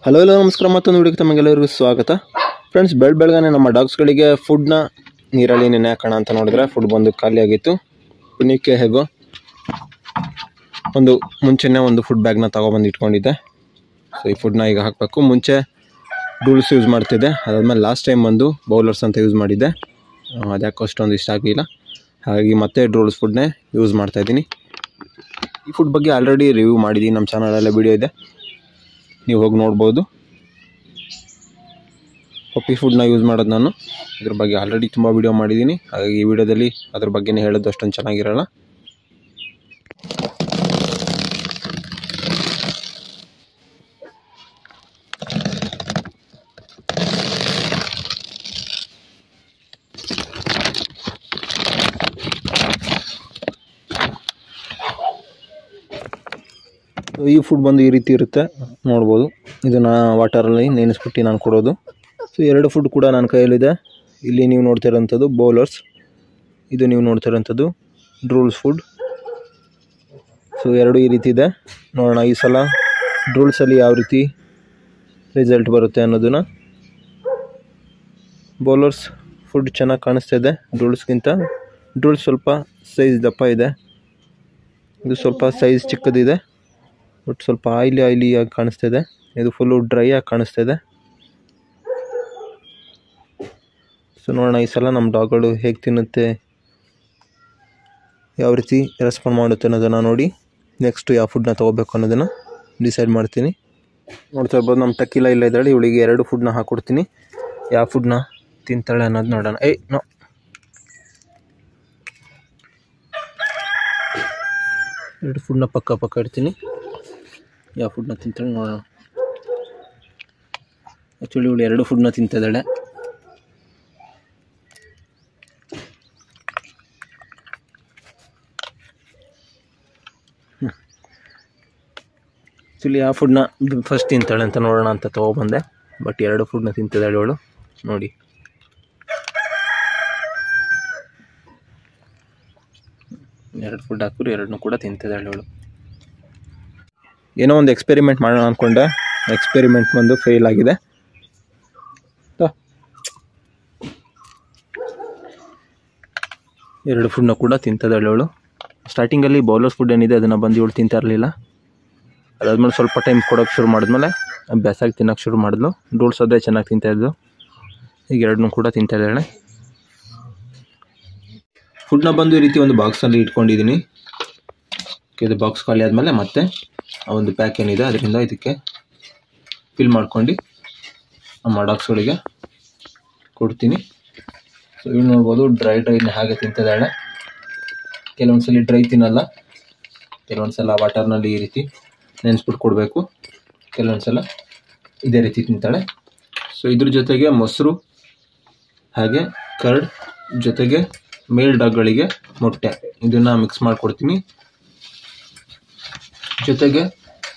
Hello ನಮಸ್ಕಾರ, ಮತ್ತೊಂದು ವಿಡಿಯೋಗೆ ತಮಗೆಲ್ಲರಿಗೂ ಸ್ವಾಗತ. ಫ್ರೆಂಡ್ಸ್, ಬೆಳಗ್ಗಾನೆ ನಮ್ಮ ಡಾಗ್ಸ್ಗಳಿಗೆ ಫುಡ್ನ ನೀರಲ್ಲಿ ನೆನೆ ಹಾಕೋಣ ಅಂತ ನೋಡಿದ್ರೆ ಫುಡ್ ಬಂದು ಖಾಲಿ ಆಗಿತ್ತು. ಪುಣ್ಯಕ್ಕೆ ಹೇಗೋ ಮುಂಚೆನೇ ಒಂದು ಫುಡ್ ಬ್ಯಾಗ್ನ ತೊಗೊಬಂದು ಇಟ್ಕೊಂಡಿದ್ದೆ. ಸೊ ಈ ಫುಡ್ನ ಈಗ ಹಾಕಬೇಕು. ಮುಂಚೆ ಡೂಲ್ಸ್ ಯೂಸ್ ಮಾಡ್ತಿದ್ದೆ, ಅದಾದಮೇಲೆ ಲಾಸ್ಟ್ ಟೈಮ್ ಬಂದು ಬೌಲರ್ಸ್ ಅಂತ ಯೂಸ್ ಮಾಡಿದ್ದೆ. ಅದ್ಯಾಕೋ ಅಷ್ಟೊಂದು ಇಷ್ಟ ಆಗಲಿಲ್ಲ, ಹಾಗಾಗಿ ಮತ್ತೆ ಡೂಲ್ಸ್ ಫುಡ್ನೇ ಯೂಸ್ ಮಾಡ್ತಾಯಿದ್ದೀನಿ. ಈ ಫುಡ್ ಬಗ್ಗೆ ಆಲ್ರೆಡಿ ರಿವ್ಯೂ ಮಾಡಿದ್ದೀನಿ, ನಮ್ಮ ಚಾನಲಲ್ಲೇ ವಿಡಿಯೋ ಇದೆ, ನೀವು ಹೋಗಿ ನೋಡ್ಬೋದು. ಪಪ್ಪಿ ಫುಡ್ನ ಯೂಸ್ ಮಾಡೋದು ನಾನು ಇದ್ರ ಬಗ್ಗೆ ಆಲ್ರೆಡಿ ತುಂಬ ವಿಡಿಯೋ ಮಾಡಿದ್ದೀನಿ, ಹಾಗಾಗಿ ಈ ವಿಡಿಯೋದಲ್ಲಿ ಅದ್ರ ಬಗ್ಗೆನೇ ಹೇಳೋದು ಅಷ್ಟೊಂದು ಚೆನ್ನಾಗಿರಲ್ಲ. ಈ ಫುಡ್ ಬಂದು ಈ ರೀತಿ ಇರುತ್ತೆ, ನೋಡ್ಬೋದು. ಇದನ್ನು ವಾಟರಲ್ಲಿ ನೆನೆಸ್ಬಿಟ್ಟು ನಾನು ಕೊಡೋದು. ಸೊ ಎರಡು ಫುಡ್ ಕೂಡ ನನ್ನ ಕೈಯಲ್ಲಿದೆ. ಇಲ್ಲಿ ನೀವು ನೋಡ್ತಾ ಇರೋಂಥದ್ದು ಬೌಲರ್ಸ್, ಇದು ನೀವು ನೋಡ್ತಾ ಇರೋಂಥದ್ದು ಡ್ರೂಲ್ಸ್ ಫುಡ್. ಸೊ ಎರಡು ಈ ರೀತಿ ಇದೆ. ನೋಡೋಣ ಈ ಸಲ ಡ್ರೂಲ್ಸಲ್ಲಿ ಯಾವ ರೀತಿ ರಿಸಲ್ಟ್ ಬರುತ್ತೆ ಅನ್ನೋದನ್ನು. ಬೌಲರ್ಸ್ ಫುಡ್ ಚೆನ್ನಾಗಿ ಕಾಣಿಸ್ತಾ ಇದೆ ಡ್ರೂಲ್ಸ್ಗಿಂತ. ಡ್ರೂಲ್ಸ್ ಸ್ವಲ್ಪ ಸೈಜ್ ದಪ್ಪ ಇದೆ, ಇದು ಸ್ವಲ್ಪ ಸೈಜ್ ಚಿಕ್ಕದಿದೆ, ಬಟ್ ಸ್ವಲ್ಪ ಆಯಿಲಿ ಆಗಿ ಕಾಣಿಸ್ತಾ ಇದೆ. ಇದು ಫುಲ್ಲು ಡ್ರೈ ಆಗಿ ಕಾಣಿಸ್ತಾ ಇದೆ. ಸೊ ನೋಡೋಣ ಈ ಸಲ ನಮ್ಮ ಡಾಗ್ಗಳು ಹೇಗೆ ತಿನ್ನುತ್ತೆ, ಯಾವ ರೀತಿ ರೆಸ್ಪಾಂಡ್ ಮಾಡುತ್ತೆ ಅನ್ನೋದನ್ನು ನೋಡಿ ನೆಕ್ಸ್ಟು ಯಾವ ಫುಡ್ನ ತೊಗೋಬೇಕು ಅನ್ನೋದನ್ನು ಡಿಸೈಡ್ ಮಾಡ್ತೀನಿ. ನೋಡ್ತಾ ಇರ್ಬೋದು, ನಮ್ಮ ಟಕ್ಕಿಲ ಇಲ್ಲ ಇದ್ದಾಳೆ. ಇವಳಿಗೆ ಎರಡು ಫುಡ್ನ ಹಾಕ್ಕೊಡ್ತೀನಿ, ಯಾವ ಫುಡ್ನ ತಿಂತಾಳೆ ಅನ್ನೋದು ನೋಡೋಣ. ಎರಡು ಫುಡ್ನ ಪಕ್ಕ ಇಡ್ತೀನಿ, ಯಾವ ಫುಡ್ನ ತಿಂತಾಳೆ ನೋಡೋಣ. ಆ್ಯಕ್ಚುಲಿ ಇವಳು ಎರಡು ಫುಡ್ನ ತಿಂತಿದ್ದಾಳೆ. ಆ್ಯಕ್ಚುಲಿ ಯಾವ ಫುಡ್ನ ಫಸ್ಟ್ ತಿಂತಾಳೆ ಅಂತ ನೋಡೋಣ ಅಂತ ತೊಗೊಬಂದೆ, ಬಟ್ ಎರಡು ಫುಡ್ನ ತಿಂತಿದ್ದಾಳೆ ಇವಳು. ನೋಡಿ, ಎರಡು ಫುಡ್ ಹಾಕಿದ್ರು ಎರಡನ್ನೂ ಕೂಡ ತಿಂತಿದ್ದಾಳೆ ಇವಳು. ಏನೋ ಒಂದು ಎಕ್ಸ್ಪೆರಿಮೆಂಟ್ ಮಾಡೋಣ ಅಂದ್ಕೊಂಡೆ, ಎಕ್ಸ್ಪೆರಿಮೆಂಟ್ ಬಂದು ಫೇಲ್ ಆಗಿದೆ. ಎರಡು ಫುಡ್ನ ಕೂಡ ತಿಂತಿದ್ದಾಳೆ ಇವಳು. ಸ್ಟಾರ್ಟಿಂಗಲ್ಲಿ ಬೌಲರ್ಸ್ ಫುಡ್ ಏನಿದೆ ಅದನ್ನು ಬಂದು ಇವಳು ತಿಂತಾ ಇರಲಿಲ್ಲ. ಅದಾದ್ಮೇಲೆ ಸ್ವಲ್ಪ ಟೈಮ್ ಕೊಡೋಕ್ಕೆ ಶುರು ಮಾಡಿದ್ಮೇಲೆ ಅಭ್ಯಾಸಾಗಿ ತಿನ್ನೋಕ್ಕೆ ಶುರು ಮಾಡಿದ್ಲು. ಡೂಲ್ಸ್ ಅದೇ ಚೆನ್ನಾಗಿ ತಿಂತಾಯಿದ್ಲು, ಈಗ ಎರಡನ್ನೂ ಕೂಡ ತಿಂತಾಯಿದ್ದಾಳೆ. ಫುಡ್ನ ಬಂದು ಈ ರೀತಿ ಒಂದು ಬಾಕ್ಸಲ್ಲಿ ಇಟ್ಕೊಂಡಿದ್ದೀನಿ. ಇದು ಬಾಕ್ಸ್ ಖಾಲಿ ಆದಮೇಲೆ ಮತ್ತೆ ಆ ಒಂದು ಪ್ಯಾಕ್ ಏನಿದೆ ಅದರಿಂದ ಇದಕ್ಕೆ ಫಿಲ್ ಮಾಡ್ಕೊಂಡು ನಮ್ಮ ಡಾಗ್ಸ್ಗಳಿಗೆ ಕೊಡ್ತೀನಿ. ಸೊ ಇಲ್ಲಿ ನೋಡ್ಬೋದು, ಡ್ರೈನ ಹಾಗೆ ತಿಂತಿದ್ದಾಳೆ. ಕೆಲವೊಂದ್ಸಲ ಡ್ರೈ ತಿನ್ನಲ್ಲ, ಕೆಲವೊಂದ್ಸಲ ವಾಟರ್ನಲ್ಲಿ ಈ ರೀತಿ ನೆನೆಸ್ಬಿಟ್ಟು ಕೊಡಬೇಕು, ಕೆಲವೊಂದ್ಸಲ ಇದೇ ರೀತಿ ತಿಂತಾಳೆ. ಸೊ ಇದ್ರ ಜೊತೆಗೆ ಮೊಸರು ಹಾಗೆ ಕರ್ಡ್, ಜೊತೆಗೆ ಮೇಲ್ ಡಾಗ್ಗಳಿಗೆ ಮೊಟ್ಟೆ, ಇದನ್ನು ಮಿಕ್ಸ್ ಮಾಡಿಕೊಡ್ತೀನಿ. ಜೊತೆಗೆ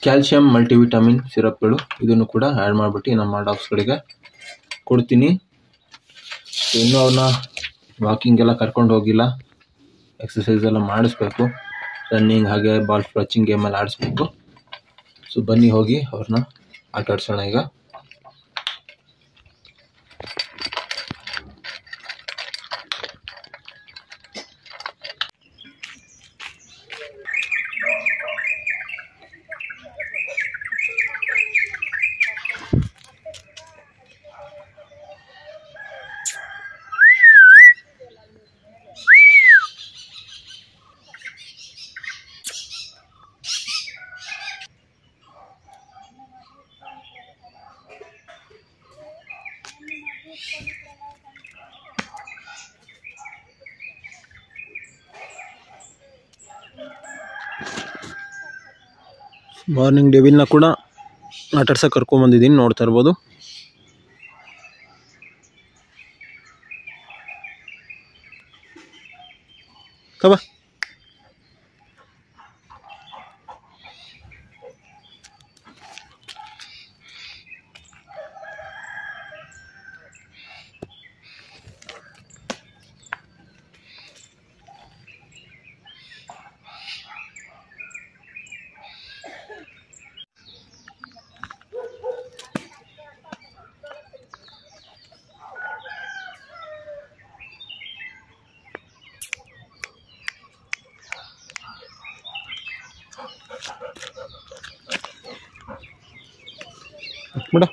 ಕ್ಯಾಲ್ಶಿಯಂ ಮಲ್ಟಿವಿಟಮಿನ್ ಸಿರಪ್ಗಳು, ಇದನ್ನು ಕೂಡ ಆ್ಯಡ್ ಮಾಡಿಬಿಟ್ಟು ನಮ್ಮ ಡಾಗ್ಸ್ಗಳಿಗೆ ಕೊಡ್ತೀನಿ. ಇನ್ನೂ ಅವ್ರನ್ನ ವಾಕಿಂಗೆಲ್ಲ ಕರ್ಕೊಂಡು ಹೋಗಿಲ್ಲ, ಎಕ್ಸಸೈಸ್ ಎಲ್ಲ ಮಾಡಿಸ್ಬೇಕು, ರನ್ನಿಂಗ್ ಹಾಗೆ ಬಾಲ್ ಫ್ಲಚಿಂಗ್ ಗೇಮೆಲ್ಲ ಆಡಿಸ್ಬೇಕು. ಸೊ ಬನ್ನಿ ಹೋಗಿ ಅವ್ರನ್ನ ಆಟ ಆಡ್ಸೋಣ ಈಗ. ಮಾರ್ನಿಂಗ್ ಡೆವಿಲ್ನ ಕೂಡ ಆಟಾಡ್ಸೋಕೆ ಕರ್ಕೊಂಬಂದಿದ್ದೀನಿ, ನೋಡ್ತಾ ಇರ್ಬೋದು. ಕಬಾ ಬಿಡ.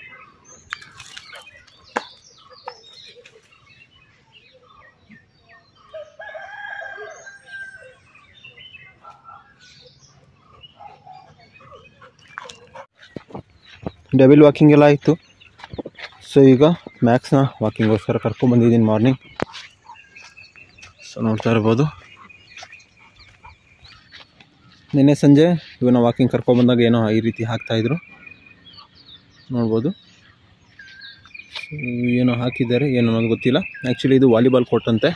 ಡಬಲ್ ವಾಕಿಂಗ್ ಎಲ್ಲ ಆಯಿತು. ಸೊ ಈಗ ಮ್ಯಾಕ್ಸ್ನ ವಾಕಿಂಗ್ಗೋಸ್ಕರ ಕರ್ಕೊಂಡ್ಬಂದಿದ್ದೀನಿ ಮಾರ್ನಿಂಗ್. ಸೊ ನೋಡ್ತಾ ಇರ್ಬೋದು, ನಿನ್ನೆ ಸಂಜೆ ಇವನ್ನ ವಾಕಿಂಗ್ ಕರ್ಕೊಂಡ್ಬಂದಾಗ ಏನೋ ಈ ರೀತಿ ಹಾಕ್ತಾಯಿದ್ರು ನೋಡ್ಬೋದು. ಏನೋ ಹಾಕಿದ್ದಾರೆ, ಏನೋ ನನಗೆ ಗೊತ್ತಿಲ್ಲ. ಆ್ಯಕ್ಚುಲಿ ಇದು ವಾಲಿಬಾಲ್ ಕೋರ್ಟ್ ಅಂತೆ.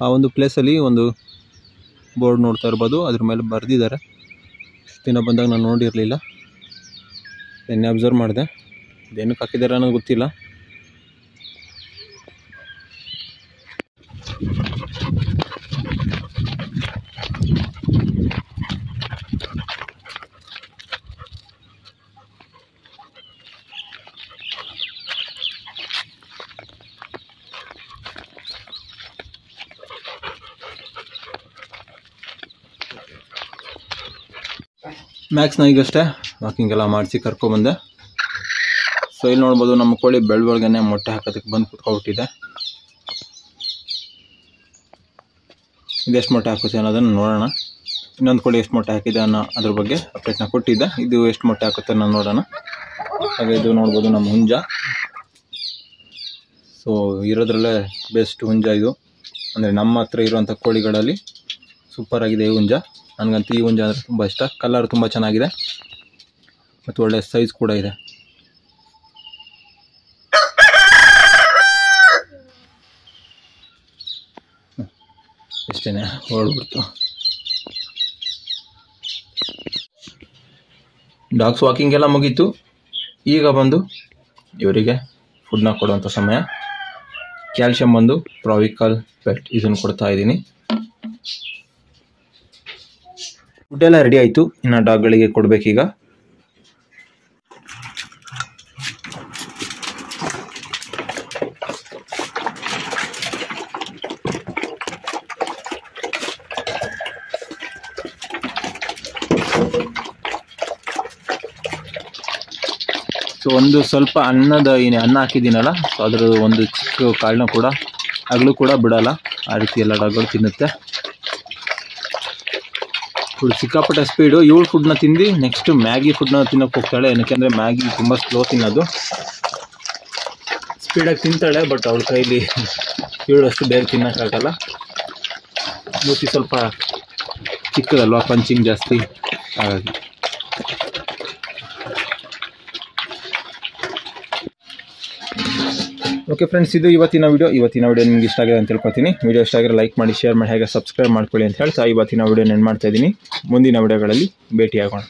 ಆ ಒಂದು ಪ್ಲೇಸಲ್ಲಿ ಒಂದು ಬೋರ್ಡ್ ನೋಡ್ತಾ ಇರ್ಬೋದು, ಅದ್ರ ಮೇಲೆ ಬರೆದಿದ್ದಾರೆ. ದಿನ ಬಂದಾಗ ನಾನು ನೋಡಿರಲಿಲ್ಲ, ನಿನ್ನೆ ಅಬ್ಸರ್ವ್ ಮಾಡಿದೆ. ಏನಕ್ಕೆ ಹಾಕಿದ್ದಾರೆ ಅನ್ನೋದು ಗೊತ್ತಿಲ್ಲ. ಮ್ಯಾಕ್ಸ್ನ ಈಗಷ್ಟೇ ವಾಕಿಂಗ್ ಎಲ್ಲ ಮಾಡಿಸಿ ಕರ್ಕೊಬಂದೆ. ಸೊ ಇಲ್ಲಿ ನೋಡ್ಬೋದು, ನಮ್ಮ ಕೋಳಿ ಬೆಳಬೆಳಗ್ಗೆನೆ ಮೊಟ್ಟೆ ಹಾಕೋದಕ್ಕೆ ಬಂದು ಕುತ್ಕೊಬಿಟ್ಟಿದೆ. ಇದೆಷ್ಟು ಮೊಟ್ಟೆ ಹಾಕುತ್ತೆ ಅನ್ನೋದನ್ನು ನೋಡೋಣ. ಇನ್ನೊಂದು ಕೋಳಿ ಎಷ್ಟು ಮೊಟ್ಟೆ ಹಾಕಿದೆ ಅನ್ನೋ ಅದ್ರ ಬಗ್ಗೆ ಅಪ್ಡೇಟ್ನ ಕೊಟ್ಟಿದ್ದೆ. ಇದು ಎಷ್ಟು ಮೊಟ್ಟೆ ಹಾಕುತ್ತೆ ಅನ್ನೋ ನೋಡೋಣ. ಹಾಗೆ ಇದು ನೋಡ್ಬೋದು ನಮ್ಮ ಹುಂಜ. ಸೊ ಇರೋದ್ರಲ್ಲೇ ಬೆಸ್ಟ್ ಹುಂಜ ಇದು. ಅಂದರೆ ನಮ್ಮ ಹತ್ರ ಇರುವಂಥ ಕೋಳಿಗಳಲ್ಲಿ ಸೂಪರ್ ಆಗಿದೆ ಈ ಹುಂಜ. ನನಗಂತೂ ಈ ಹುಂಜ ಅಂದರೆ ತುಂಬ ಇಷ್ಟ. ಕಲರ್ ತುಂಬ ಚೆನ್ನಾಗಿದೆ ಮತ್ತು ಒಳ್ಳೆ ಸೈಜ್ ಕೂಡ ಇದೆ. ಇಷ್ಟೇ, ಹೊರಡ್ಬಿಡ್ತು. ಡಾಗ್ಸ್ ವಾಕಿಂಗ್ ಎಲ್ಲ ಮುಗೀತು. ಈಗ ಬಂದು ಇವರಿಗೆ ಫುಡ್ನ ಕೊಡುವಂಥ ಸಮಯ. ಕ್ಯಾಲ್ಶಿಯಂ ಬಂದು ಪ್ರಾವಿಕಲ್ ಪೆಟ್ ಇದನ್ನು ಕೊಡ್ತಾ ಇದ್ದೀನಿ. ಫುಡ್ ಎಲ್ಲ ರೆಡಿ ಆಯಿತು, ಇನ್ನು ಡಾಗ್ಗಳಿಗೆ ಕೊಡಬೇಕೀಗ. ಸೊ ಒಂದು ಸ್ವಲ್ಪ ಅನ್ನ ಹಾಕಿದ್ದೀನಲ್ಲ, ಸೊ ಅದರ ಒಂದು ಚಿಕ್ಕ ಕಾಳನ್ನ ಕೂಡ ಹಗಲು ಕೂಡ ಬಿಡಲ್ಲ. ಆ ರೀತಿ ಎಲ್ಲ ಡಾಗ್ಗಳು ತಿನ್ನುತ್ತೆ. ಫುಡ್ ಸಿಕ್ಕಾಪಟ್ಟೆ ಸ್ಪೀಡು. ಇವಳು ಫುಡ್ನ ತಿಂದು ನೆಕ್ಸ್ಟ್ ಮ್ಯಾಗಿ ಫುಡ್ನ ತಿನ್ನೋಕ್ಕೆ ಹೋಗ್ತಾಳೆ. ಏನಕ್ಕೆಂದರೆ ಮ್ಯಾಗಿ ತುಂಬ ಸ್ಲೋ ತಿನ್ನೋದು. ಸ್ಪೀಡಾಗಿ ತಿಂತಾಳೆ, ಬಟ್ ಅವಳ ಕೈಲಿ ಇವಳಷ್ಟು ಬೇಗ ತಿನ್ನೋಕ್ಕಾಗಲ್ಲ. ಮೂತಿ ಸ್ವಲ್ಪ ಚಿಕ್ಕದಲ್ವಾ, ಪಂಚಿಂಗ್ ಜಾಸ್ತಿ, ಹಾಗಾಗಿ. ಓಕೆ ಫ್ರೆಂಡ್ಸ್, ಇದು ಇವತ್ತಿನ ವಿಡಿಯೋ ನಿಮ್ಗೆ ಇಷ್ಟ ಆಗಿದೆ ಅಂತ ತಿಳ್ಕೊತೀನಿ. ವಿಡಿಯೋ ಇಷ್ಟ ಆಗಿರೋ ಲೈಕ್ ಮಾಡಿ, ಶೇರ್ ಮಾಡಿ, ಹಾಗೆ ಸಬ್ಸ್ಕ್ರೈಬ್ ಮಾಡ್ಕೊಳ್ಳಿ ಅಂತ ಹೇಳ್ತಾ ಇವತ್ತಿನ ವಿಡಿಯೋ ನಾನು ಮಾಡ್ತಾ ಇದ್ದೀನಿ. ಮುಂದಿನ ವಿಡಿಯೋಗಳಲ್ಲಿ ಭೇಟಿಯಾಗೋಣ.